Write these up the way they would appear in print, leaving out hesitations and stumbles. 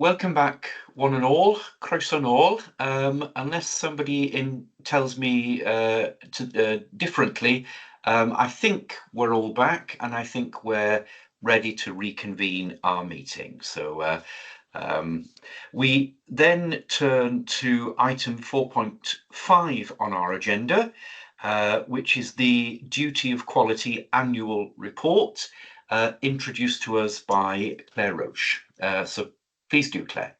Welcome back, one and all. Croeso nôl. Unless somebody tells me differently, I think we're all back, and I think we're ready to reconvene our meeting. So we then turn to item 4.5 on our agenda, which is the Duty of Quality Annual Report, introduced to us by Claire Roche. So please do, Claire.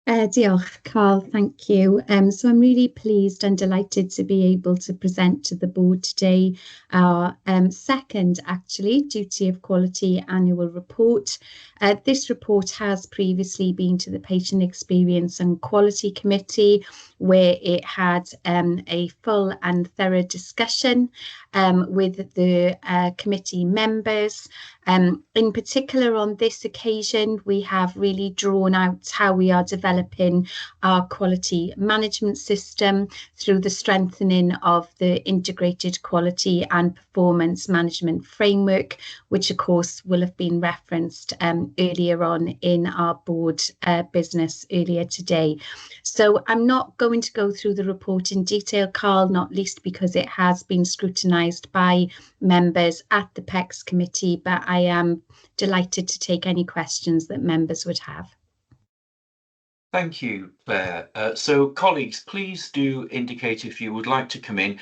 Diolch, Carl, thank you. So I'm really pleased and delighted to be able to present to the board today our second, actually, Duty of Quality Annual Report. This report has previously been to the Patient Experience and Quality Committee, where it had a full and thorough discussion with the committee members. In particular, on this occasion, we have really drawn out how we are developing our quality management system through the strengthening of the integrated quality and performance management framework, which of course will have been referenced earlier on in our board business earlier today. So I'm not going to go through the report in detail, Carl, not least because it has been scrutinised by members at the PECS committee, but I am delighted to take any questions that members would have. Thank you, Claire. So colleagues, please do indicate if you would like to come in.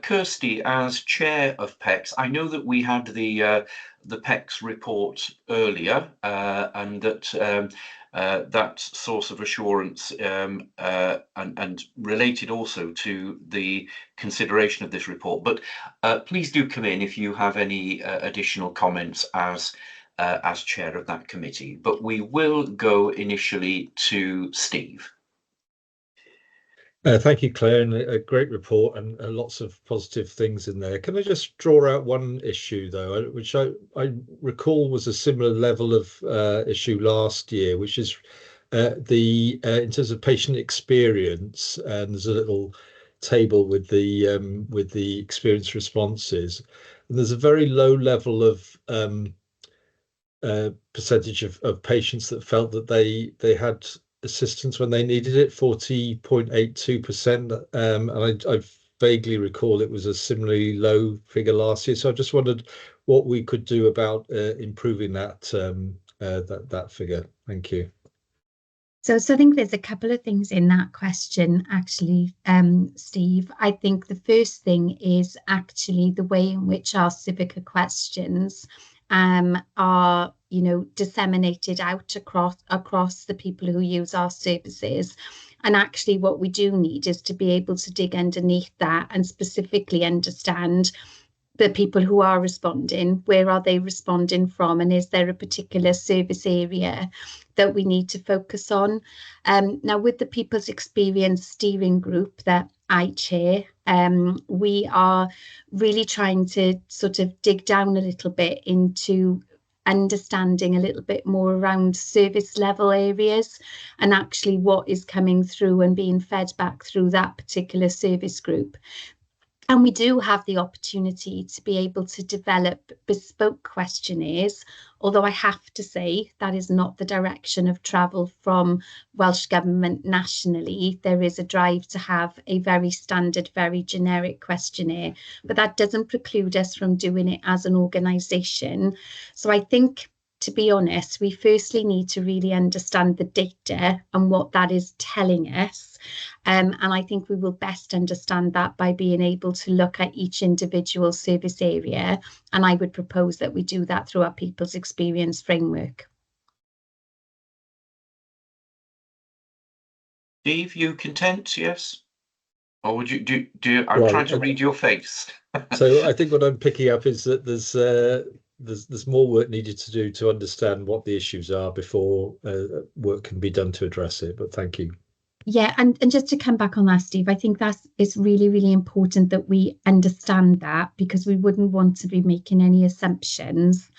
Kirsty, as chair of PECS, I know that we had the PECS report earlier, and that that source of assurance and related also to the consideration of this report. But please do come in if you have any additional comments as chair of that committee. But we will go initially to Steve. Thank you, Claire, and a great report and lots of positive things in there. Can I just draw out one issue, though, which I recall was a similar level of issue last year, which is in terms of patient experience, and there's a little table with the experience responses, and there's a very low level of percentage of patients that felt that they had assistance when they needed it, 40.82%, and I vaguely recall it was a similarly low figure last year. So I just wondered what we could do about improving that figure. Thank you. So I think there's a couple of things in that question, actually, Steve. I think the first thing is actually the way in which our Civica questions are, disseminated out across the people who use our services. And actually what we do need is to be able to dig underneath that and specifically understand the people who are responding, where are they responding from, and is there a particular service area that we need to focus on? Now, with the People's Experience Steering Group that I chair, we are really trying to sort of dig down a little bit into understanding a little bit more around service level areas and actually what is coming through and being fed back through that particular service group. And we do have the opportunity to be able to develop bespoke questionnaires, although I have to say that is not the direction of travel from Welsh Government nationally. There is a drive to have a very standard, very generic questionnaire, but that doesn't preclude us from doing it as an organisation. So I think, to be honest, we firstly need to really understand the data and what that is telling us. And I think we will best understand that by being able to look at each individual service area. And I would propose that we do that through our People's Experience framework. Steve, you content? Yes? Or would you do I'm trying to read your face. So I think what I'm picking up is that there's more work needed to do to understand what the issues are before work can be done to address it. But thank you. Yeah, and just to come back on that, Steve, I think it's really, really important that we understand that, because we wouldn't want to be making any assumptions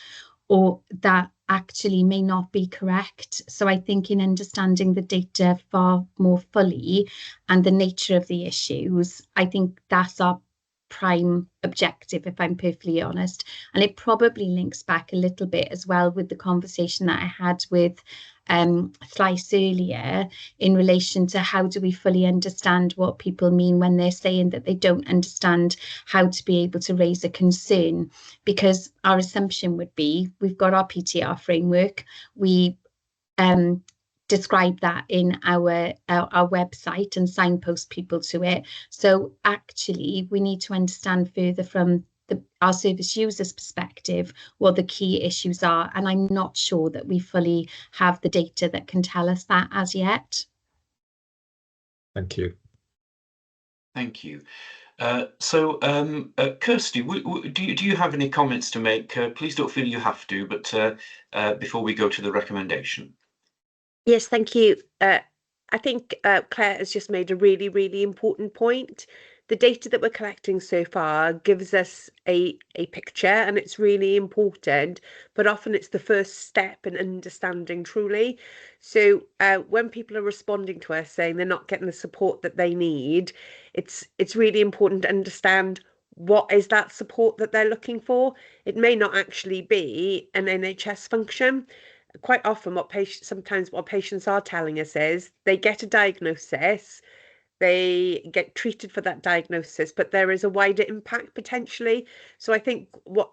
or that actually may not be correct. So I think in understanding the data far more fully and the nature of the issues, I think that's our prime objective, if I'm perfectly honest. And it probably links back a little bit as well with the conversation that I had with Slice earlier in relation to how do we fully understand what people mean when they're saying that they don't understand how to be able to raise a concern, because our assumption would be we've got our PTR framework, we describe that in our website and signpost people to it. So actually we need to understand further from our service users perspective what the key issues are, and I'm not sure that we fully have the data that can tell us that as yet. Thank you. Thank you. Kirsty, do you have any comments to make? Please don't feel you have to, but before we go to the recommendation. Yes, thank you. I think Claire has just made a really, really important point. The data that we're collecting so far gives us a picture, and it's really important, but often it's the first step in understanding truly. So when people are responding to us saying they're not getting the support that they need, it's really important to understand what is that support that they're looking for. It may not actually be an NHS function. Quite often sometimes what patients are telling us is they get a diagnosis, they get treated for that diagnosis, but there is a wider impact potentially. So I think what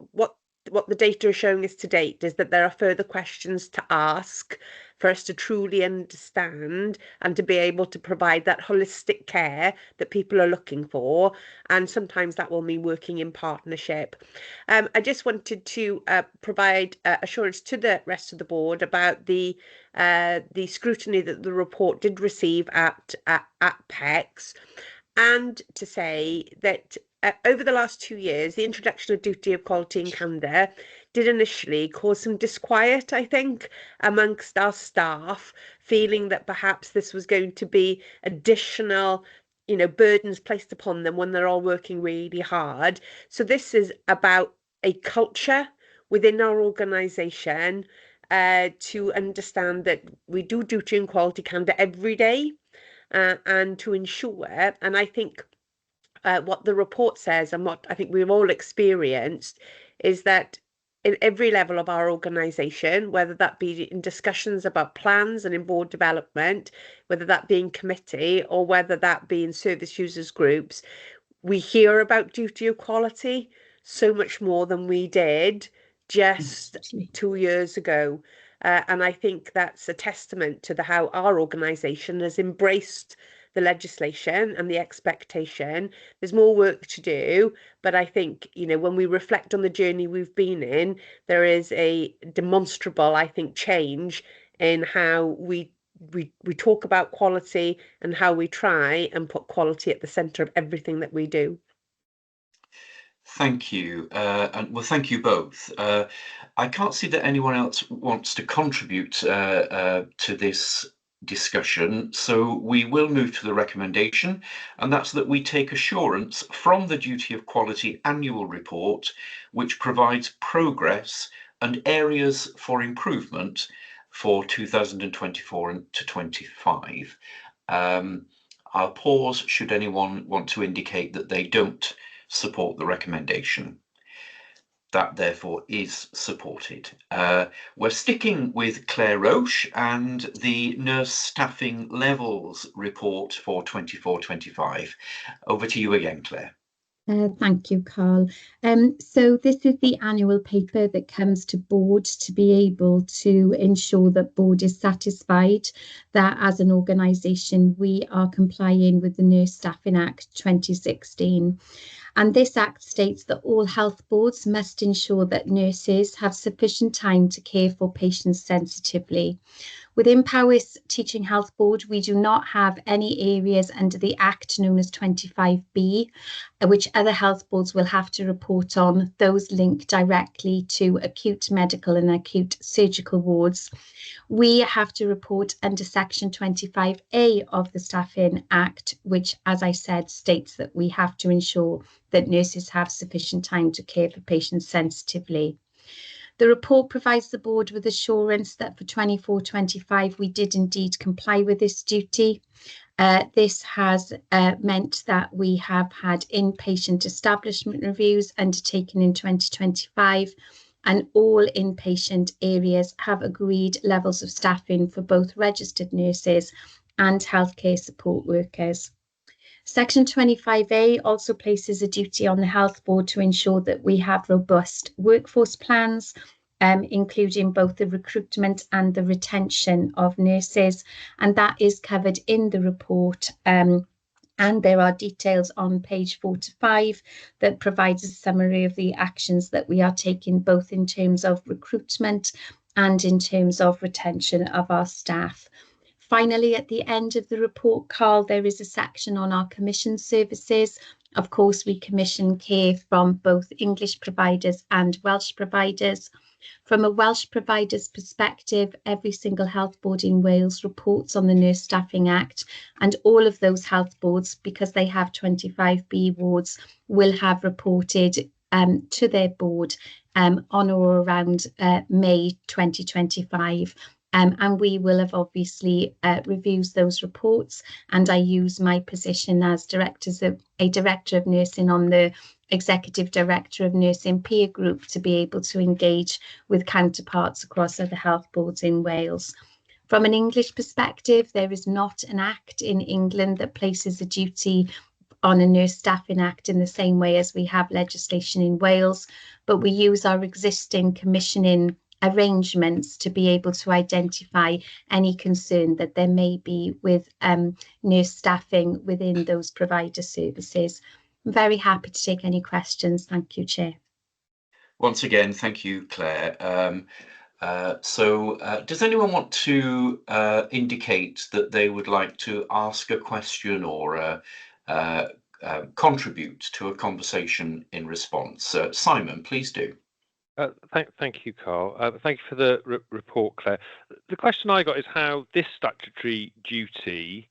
the data is showing us to date is that there are further questions to ask for us to truly understand and to be able to provide that holistic care that people are looking for. And sometimes that will mean working in partnership. I just wanted to provide assurance to the rest of the board about the scrutiny that the report did receive at PECS, and to say that over the last 2 years, the introduction of duty of quality and candour did initially cause some disquiet, I think, amongst our staff, feeling that perhaps this was going to be additional, burdens placed upon them when they're all working really hard. So this is about a culture within our organisation to understand that we do duty and quality candour every day, and to ensure, and I think what the report says and what I think we've all experienced is that in every level of our organisation, whether that be in discussions about plans and in board development, whether that be in committee or whether that be in service users groups, we hear about duty of quality so much more than we did just 2 years ago. And I think that's a testament to how our organisation has embraced the legislation and the expectation. There's more work to do, but I think, when we reflect on the journey we've been in, there is a demonstrable, I think, change in how we talk about quality and how we try and put quality at the centre of everything that we do. Thank you, and well, thank you both. I can't see that anyone else wants to contribute to this discussion, so we will move to the recommendation, and that's that we take assurance from the Duty of Quality annual report, which provides progress and areas for improvement for 2024 and to 25. I'll pause should anyone want to indicate that they don't support the recommendation. That therefore is supported. We're sticking with Claire Roche and the nurse staffing levels report for 24-25. Over to you again, Claire. Thank you, Carl. So this is the annual paper that comes to board to be able to ensure that board is satisfied that as an organisation we are complying with the Nurse Staffing Act 2016. And this act states that all health boards must ensure that nurses have sufficient time to care for patients sensitively. Within Powys Teaching Health Board, we do not have any areas under the Act known as 25B, which other health boards will have to report on. Those link directly to acute medical and acute surgical wards. We have to report under Section 25A of the Staffing Act, which, as I said, states that we have to ensure that nurses have sufficient time to care for patients sensitively. The report provides the board with assurance that for 24-25 we did indeed comply with this duty. This has meant that we have had inpatient establishment reviews undertaken in 2025, and all inpatient areas have agreed levels of staffing for both registered nurses and healthcare support workers. Section 25A also places a duty on the Health Board to ensure that we have robust workforce plans, including both the recruitment and the retention of nurses, and that is covered in the report. And there are details on page 4 to 5 that provides a summary of the actions that we are taking, both in terms of recruitment and in terms of retention of our staff. Finally, at the end of the report, Carl, there is a section on our commission services. Of course, we commission care from both English providers and Welsh providers. From a Welsh provider's perspective, every single health board in Wales reports on the Nurse Staffing Act, and all of those health boards, because they have 25B wards, will have reported to their board on or around May 2025. And we will have obviously reviewed those reports, and I use my position as a director of nursing on the Executive Director of Nursing Peer Group to be able to engage with counterparts across other health boards in Wales. From an English perspective, there is not an act in England that places a duty on a Nurse Staffing Act in the same way as we have legislation in Wales, but we use our existing commissioning arrangements to be able to identify any concern that there may be with nurse staffing within those provider services. I'm very happy to take any questions. Thank you, Chair. Once again, thank you, Claire. Does anyone want to indicate that they would like to ask a question or contribute to a conversation in response? Simon, please do. Thank you, Carl. Thank you for the report, Claire. The question I got is how this statutory duty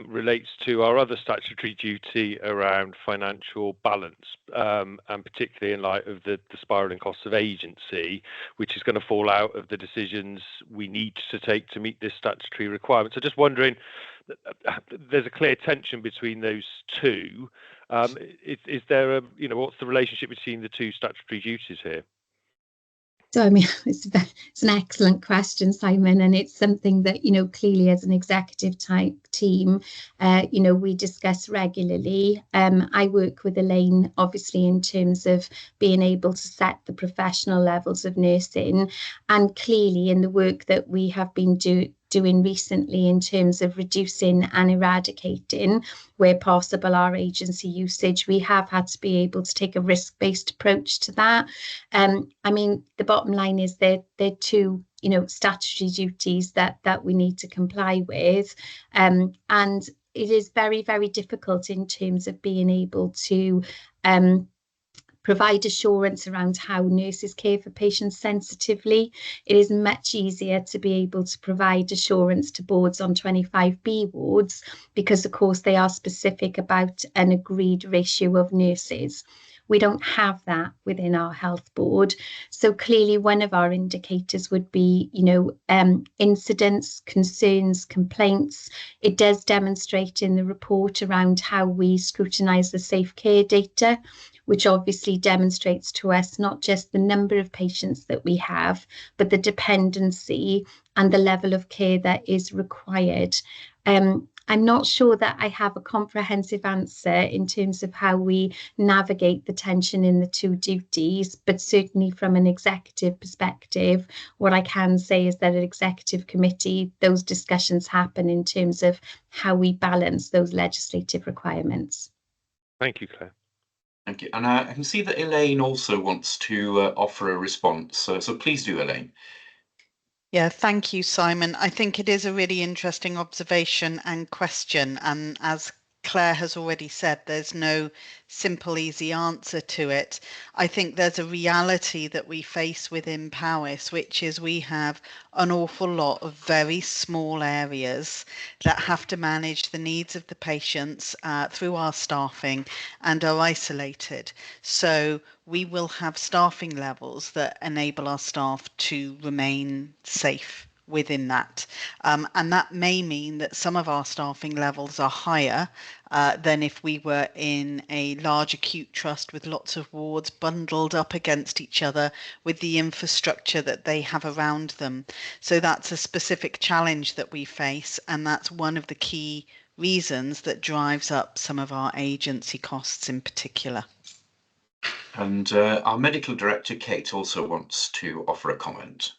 relates to our other statutory duty around financial balance, and particularly in light of the spiralling costs of agency, which is going to fall out of the decisions we need to take to meet this statutory requirement. So just wondering, there's a clear tension between those two. Is there what's the relationship between the two statutory duties here? So, I mean, it's an excellent question, Simon, and it's something that, clearly as an executive type team, we discuss regularly. I work with Elaine, obviously, in terms of being able to set the professional levels of nursing, and clearly in the work that we have been doing recently in terms of reducing and eradicating, where possible, our agency usage, we have had to be able to take a risk-based approach to that. I mean, the bottom line is they're two, statutory duties that we need to comply with. And it is very, very difficult in terms of being able to provide assurance around how nurses care for patients sensitively. It is much easier to be able to provide assurance to boards on 25B wards because, of course, they are specific about an agreed ratio of nurses. We don't have that within our health board. So clearly one of our indicators would be, incidents, concerns, complaints. It does demonstrate in the report around how we scrutinise the safe care data, which obviously demonstrates to us not just the number of patients that we have, but the dependency and the level of care that is required. I'm not sure that I have a comprehensive answer in terms of how we navigate the tension in the two duties, but certainly from an executive perspective, what I can say is that at executive committee, those discussions happen in terms of how we balance those legislative requirements. Thank you, Claire. Thank you. And I can see that Elaine also wants to offer a response. So please do, Elaine. Yeah, thank you, Simon. I think it is a really interesting observation and question. And as Claire has already said, there's no simple, easy answer to it. I think there's a reality that we face within Powys, which is we have an awful lot of very small areas that have to manage the needs of the patients through our staffing and are isolated. So we will have staffing levels that enable our staff to remain safe within that. And that may mean that some of our staffing levels are higher than if we were in a large acute trust with lots of wards bundled up against each other with the infrastructure that they have around them. So that's a specific challenge that we face, and that's one of the key reasons that drives up some of our agency costs in particular. And our medical director, Kate, also wants to offer a comment.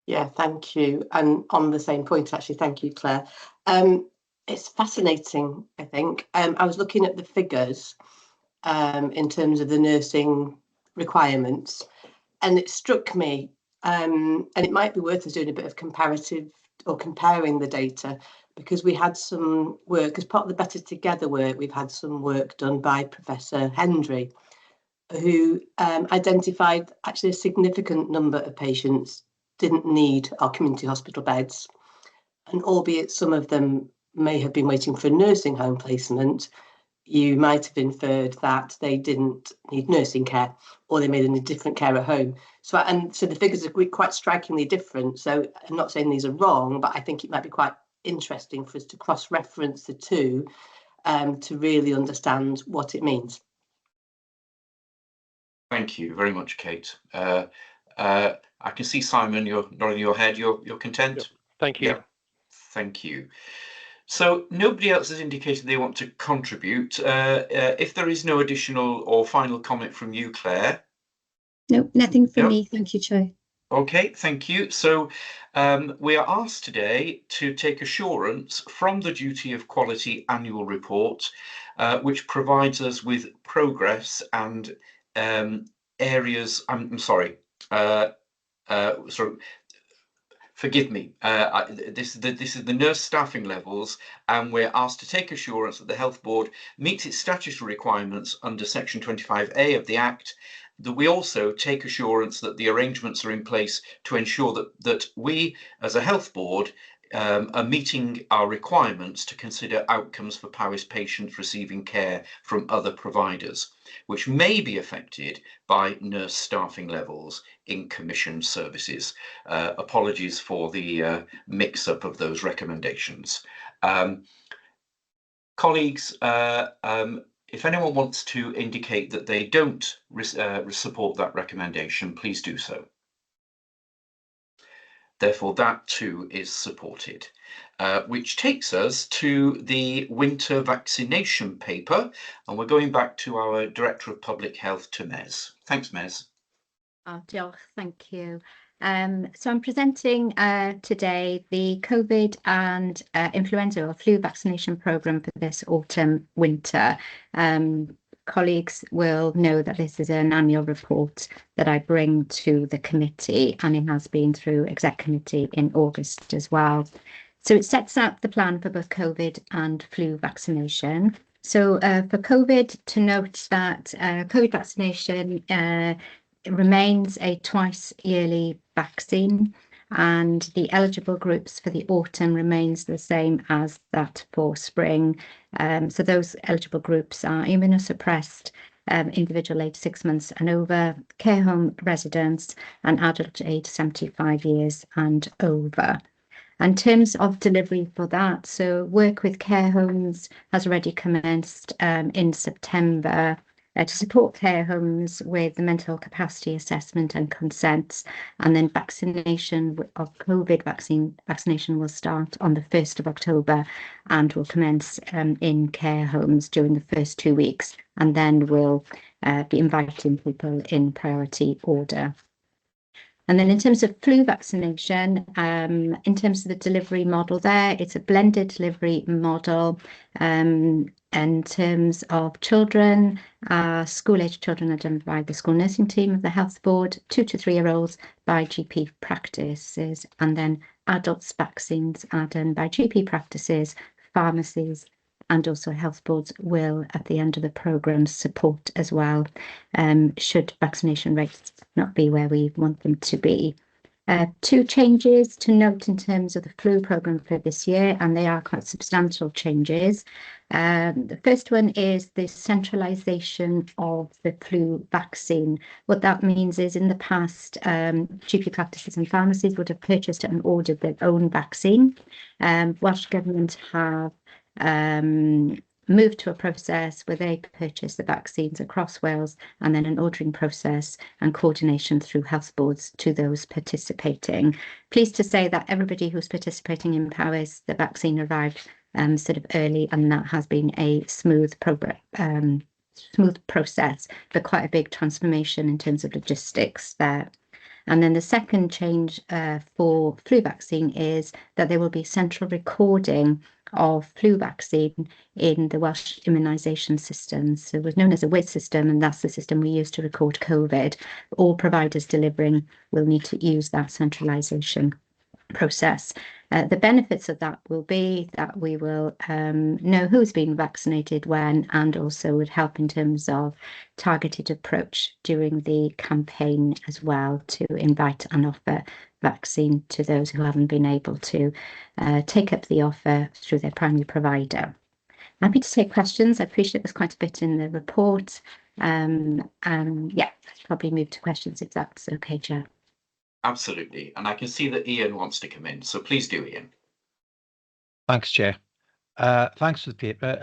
Yeah, thank you. And on the same point, actually, thank you, Claire. It's fascinating, I think. I was looking at the figures in terms of the nursing requirements, and it struck me, and it might be worth us doing a bit of comparative or comparing the data, because we had some work, as part of the Better Together work, we've had some work done by Professor Hendry, who identified actually a significant number of patients didn't need our community hospital beds. And albeit some of them may have been waiting for a nursing home placement, you might have inferred that they didn't need nursing care, or they may need different care at home. So the figures are quite strikingly different. So I'm not saying these are wrong, but I think it might be quite interesting for us to cross-reference the two to really understand what it means. Thank you very much, Kate. I can see, Simon, you're nodding your head. You're content? Yep. Thank you. Yep. Thank you. So nobody else has indicated they want to contribute. If there is no additional or final comment from you, Claire. No, nothing from me. Thank you, Chair. Okay, thank you. So we are asked today to take assurance from the Duty of Quality annual report, which provides us with progress and areas. I'm sorry. Forgive me. This is the nurse staffing levels, and we're asked to take assurance that the Health Board meets its statutory requirements under Section 25A of the Act. That we also take assurance that the arrangements are in place to ensure that we, as a Health Board, are meeting our requirements to consider outcomes for Powys patients receiving care from other providers, which may be affected by nurse staffing levels in commissioned services. Apologies for the mix-up of those recommendations. Colleagues, if anyone wants to indicate that they don't support that recommendation, please do so. Therefore, that too is supported, which takes us to the winter vaccination paper, and we're going back to our Director of Public Health, to Mez. Thanks, Mez. Diolch, thank you. So I'm presenting today the COVID and influenza or flu vaccination programme for this autumn winter. Colleagues will know that this is an annual report that I bring to the committee, and it has been through exec committee in August as well. So it sets out the plan for both COVID and flu vaccination. So for COVID, to note that COVID vaccination remains a twice yearly vaccine, and the eligible groups for the autumn remains the same as that for spring. So those eligible groups are immunosuppressed individual aged 6 months and over, care home residents, and adult aged 75 years and over. In terms of delivery for that, so work with care homes has already commenced in September to support care homes with the mental capacity assessment and consents, and then vaccination of COVID vaccination will start on the 1st of October and will commence in care homes during the first 2 weeks, and then we'll be inviting people in priority order. And then in terms of flu vaccination, in terms of the delivery model there, it's a blended delivery model. In terms of children, school-aged children are done by the school nursing team of the Health Board, 2 to 3 year olds by GP practices, and then adults vaccines are done by GP practices, pharmacies, and also Health Boards will, at the end of the programme, support as well, should vaccination rates not be where we want them to be. Two changes to note in terms of the flu programme for this year, and they are quite substantial changes. The first one is the centralisation of the flu vaccine. What that means is in the past, GP practices and pharmacies would have purchased and ordered their own vaccine. Welsh Government have moved to a process where they purchase the vaccines across Wales, and then an ordering process and coordination through health boards to those participating. Pleased to say that everybody who's participating in Powys, the vaccine arrived sort of early, and that has been a smooth process, but quite a big transformation in terms of logistics there. And then the second change for flu vaccine is that there will be central recording of flu vaccine in the Welsh immunisation system. So it was known as a WIS system, and that's the system we use to record COVID. All providers delivering will need to use that centralisation process. The benefits of that will be that we will know who's been vaccinated when, and also would help in terms of targeted approach during the campaign as well, to invite and offer vaccine to those who haven't been able to take up the offer through their primary provider. Happy to take questions. I appreciate there's quite a bit in the report. Yeah, let's probably move to questions if that's okay, Chair. Absolutely. And I can see that Ian wants to come in. So please do, Ian. Thanks, Chair. Thanks for the paper,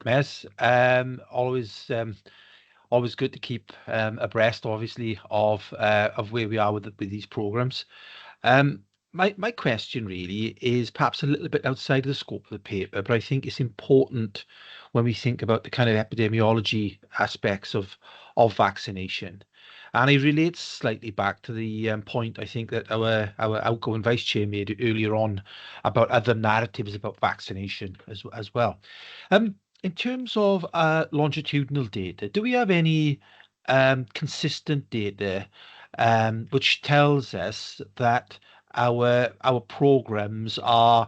Mez. Always good to keep abreast, obviously, of where we are with these programs. My question really is perhaps a little bit outside of the scope of the paper, but I think it's important when we think about the kind of epidemiology aspects of vaccination. And it relates slightly back to the point I think that our outgoing Vice Chair made earlier on about other narratives about vaccination as well. In terms of longitudinal data, do we have any consistent data which tells us that our programs are,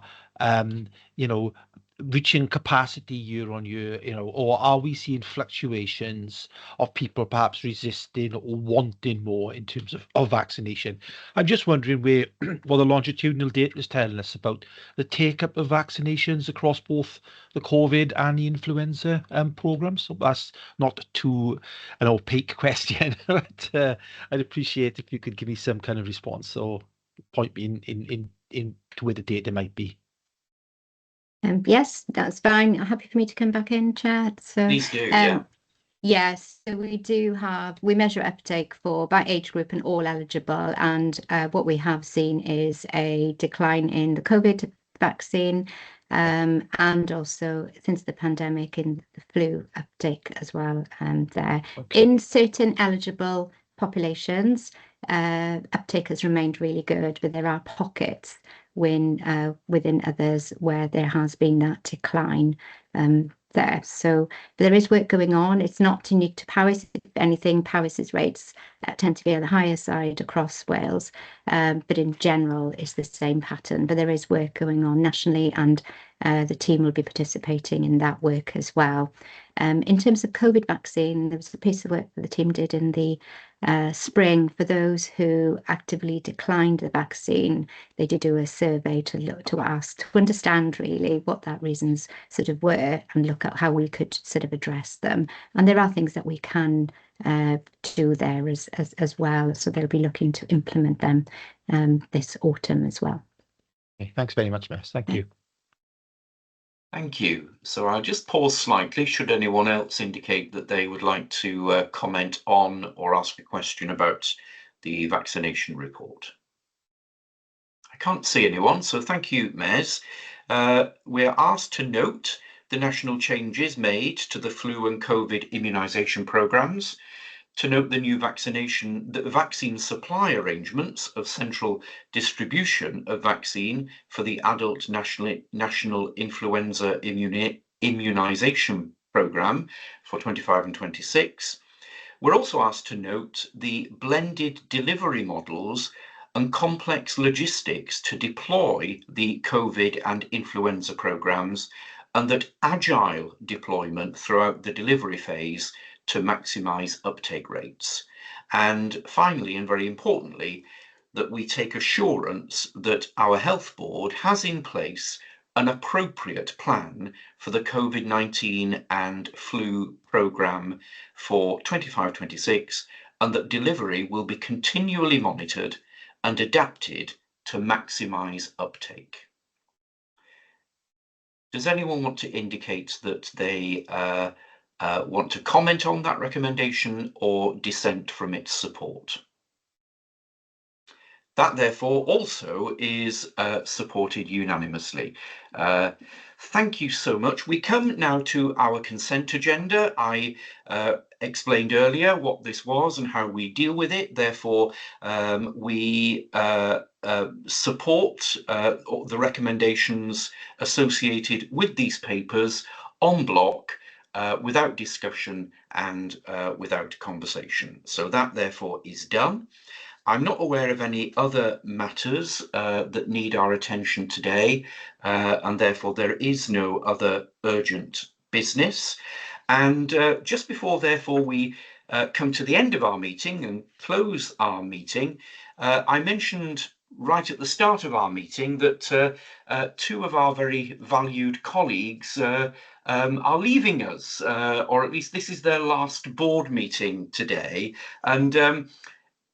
reaching capacity year on year, or are we seeing fluctuations of people perhaps resisting or wanting more in terms of vaccination? I'm just wondering what the longitudinal data is telling us about the take-up of vaccinations across both the COVID and the influenza programs. So that's not an opaque question, but I'd appreciate if you could give me some kind of response or point me in to where the data might be. Yes, that's fine. Happy for me to come back in, Chair. So, please do, yeah. Yes, so we measure uptake for by age group and all eligible, and what we have seen is a decline in the COVID vaccine, and also since the pandemic in the flu uptake as well. There, okay. In certain eligible populations, uptake has remained really good, but there are pockets within others where there has been that decline there. So there is work going on. It's not unique to Powys. If anything, Powys's rates tend to be on the higher side across Wales, but in general, it's the same pattern. But there is work going on nationally, and the team will be participating in that work as well. In terms of COVID vaccine, there was a piece of work that the team did in the spring for those who actively declined the vaccine. They did do a survey to understand really what that reasons sort of were, and look at how we could sort of address them. And there are things that we can do there as well. So they'll be looking to implement them this autumn as well. Okay, thanks very much, Miss. Thank you. Thank you. So I'll just pause slightly should anyone else indicate that they would like to comment on or ask a question about the vaccination report. I can't see anyone, so thank you, Mez. We're asked to note the national changes made to the flu and COVID immunisation programmes, to note the new vaccine supply arrangements of central distribution of vaccine for the adult national influenza immunisation programme for 25 and 26. We're also asked to note the blended delivery models and complex logistics to deploy the COVID and influenza programmes, and that agile deployment throughout the delivery phase to maximise uptake rates. And finally, and very importantly, that we take assurance that our health board has in place an appropriate plan for the COVID-19 and flu programme for 25-26, and that delivery will be continually monitored and adapted to maximise uptake. Does anyone want to indicate that they want to comment on that recommendation or dissent from its support? That therefore also is supported unanimously. Thank you so much. We come now to our consent agenda. I explained earlier what this was and how we deal with it. Therefore, we support the recommendations associated with these papers en bloc, without discussion and without conversation. So that therefore is done. I'm not aware of any other matters that need our attention today, and therefore there is no other urgent business. And just before, therefore, we come to the end of our meeting and close our meeting, I mentioned right at the start of our meeting that two of our very valued colleagues are leaving us, or at least this is their last board meeting today. And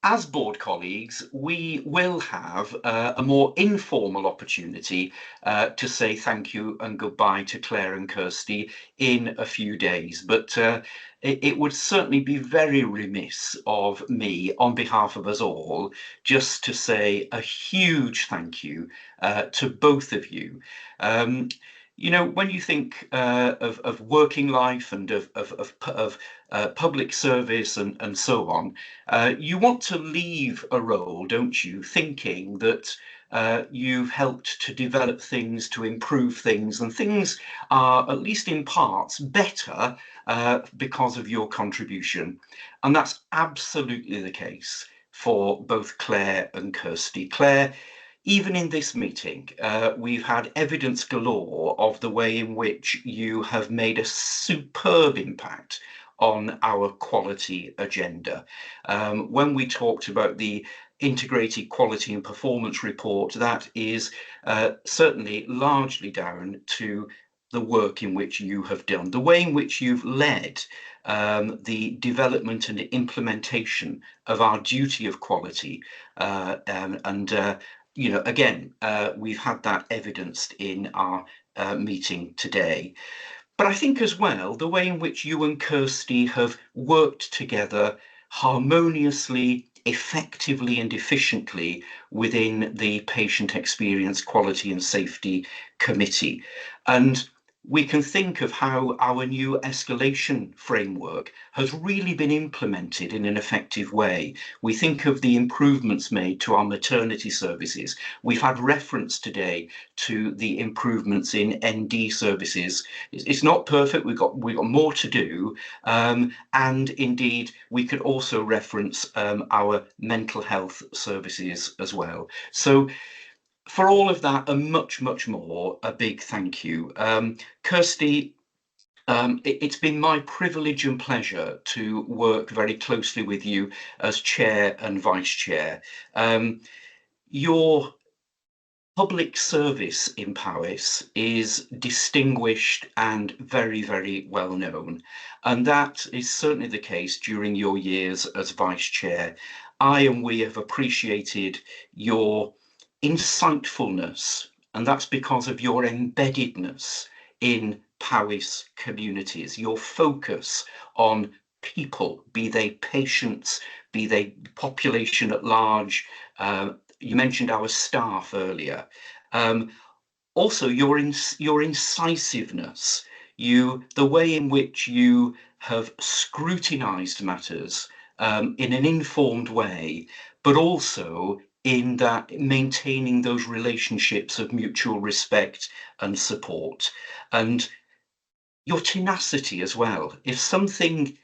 as board colleagues, we will have a more informal opportunity to say thank you and goodbye to Claire and Kirsty in a few days. But it would certainly be very remiss of me, on behalf of us all, just to say a huge thank you to both of you. You know, when you think of working life and of public service and so on, you want to leave a role, don't you, thinking that you've helped to develop things, to improve things, and things are, at least in parts, better because of your contribution. And that's absolutely the case for both Claire and Kirsty. Claire, even in this meeting, we've had evidence galore of the way in which you have made a superb impact on our quality agenda. When we talked about the integrated quality and performance report, that is certainly largely down to the work in which you have done, the way in which you've led the development and implementation of our duty of quality. You know, again, we've had that evidenced in our meeting today. But I think as well, the way in which you and Kirsty have worked together harmoniously, effectively and efficiently within the Patient Experience Quality and Safety Committee. And we can think of how our new escalation framework has really been implemented in an effective way. We think of the improvements made to our maternity services. We've had reference today to the improvements in ND services. It's not perfect, we've got more to do. And indeed, we could also reference our mental health services as well. So for all of that and much, much more, a big thank you. Kirsty, it's been my privilege and pleasure to work very closely with you as chair and vice chair. Your public service in Powys is distinguished and very, very well known. And that is certainly the case during your years as vice chair. I and we have appreciated your insightfulness, and that's because of your embeddedness in Powys communities, your focus on people, be they patients, be they population at large. You mentioned our staff earlier. Also, your incisiveness, the way in which you have scrutinized matters in an informed way, but also in that maintaining those relationships of mutual respect and support, and your tenacity as well. If something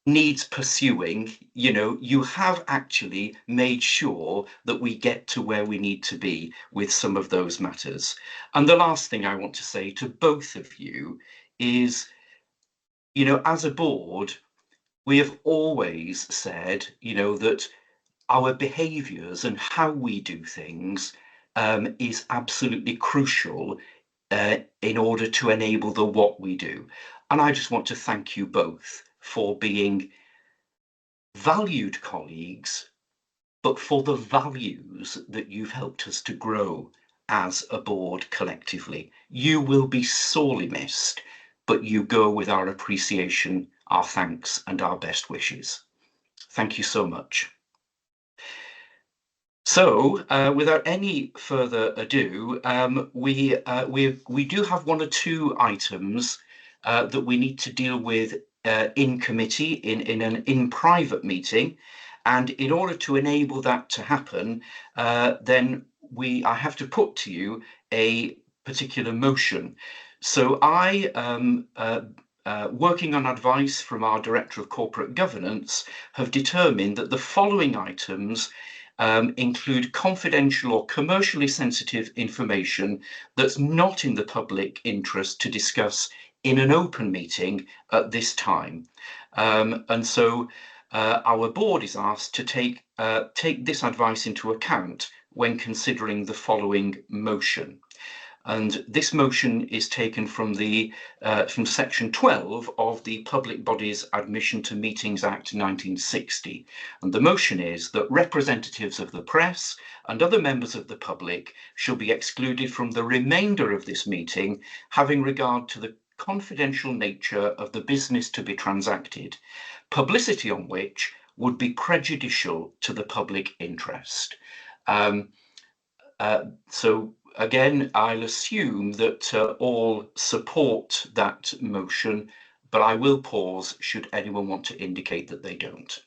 needs pursuing, you know, you have actually made sure that we get to where we need to be with some of those matters. And the last thing I want to say to both of you is, you know, as a board, we have always said, you know, that our behaviours and how we do things is absolutely crucial in order to enable the what we do. And I just want to thank you both for being valued colleagues, but for the values that you've helped us to grow as a board collectively. You will be sorely missed, but you go with our appreciation, our thanks, and our best wishes. Thank you so much. So, without any further ado, we do have one or two items that we need to deal with in committee, in private meeting, and in order to enable that to happen, then I have to put to you a particular motion. So I, working on advice from our Director of Corporate Governance, have determined that the following items include confidential or commercially sensitive information that's not in the public interest to discuss in an open meeting at this time. And so our board is asked to take this advice into account when considering the following motion. And this motion is taken from from section 12 of the Public Bodies Admission to Meetings Act 1960. And the motion is that representatives of the press and other members of the public shall be excluded from the remainder of this meeting, having regard to the confidential nature of the business to be transacted, publicity on which would be prejudicial to the public interest. So again, I'll assume that all support that motion, but I will pause should anyone want to indicate that they don't.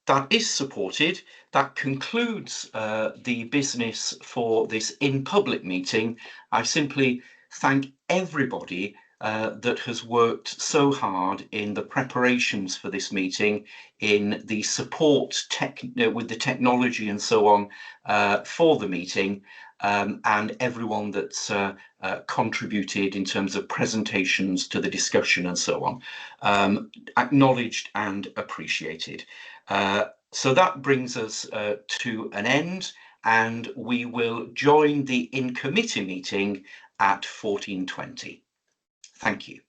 That is supported. That concludes the business for this in public meeting. I simply thank everybody that has worked so hard in the preparations for this meeting, in the support with the technology and so on for the meeting, and everyone that's contributed in terms of presentations to the discussion and so on, acknowledged and appreciated. So that brings us to an end, and we will join the in-committee meeting at 14:20. Thank you.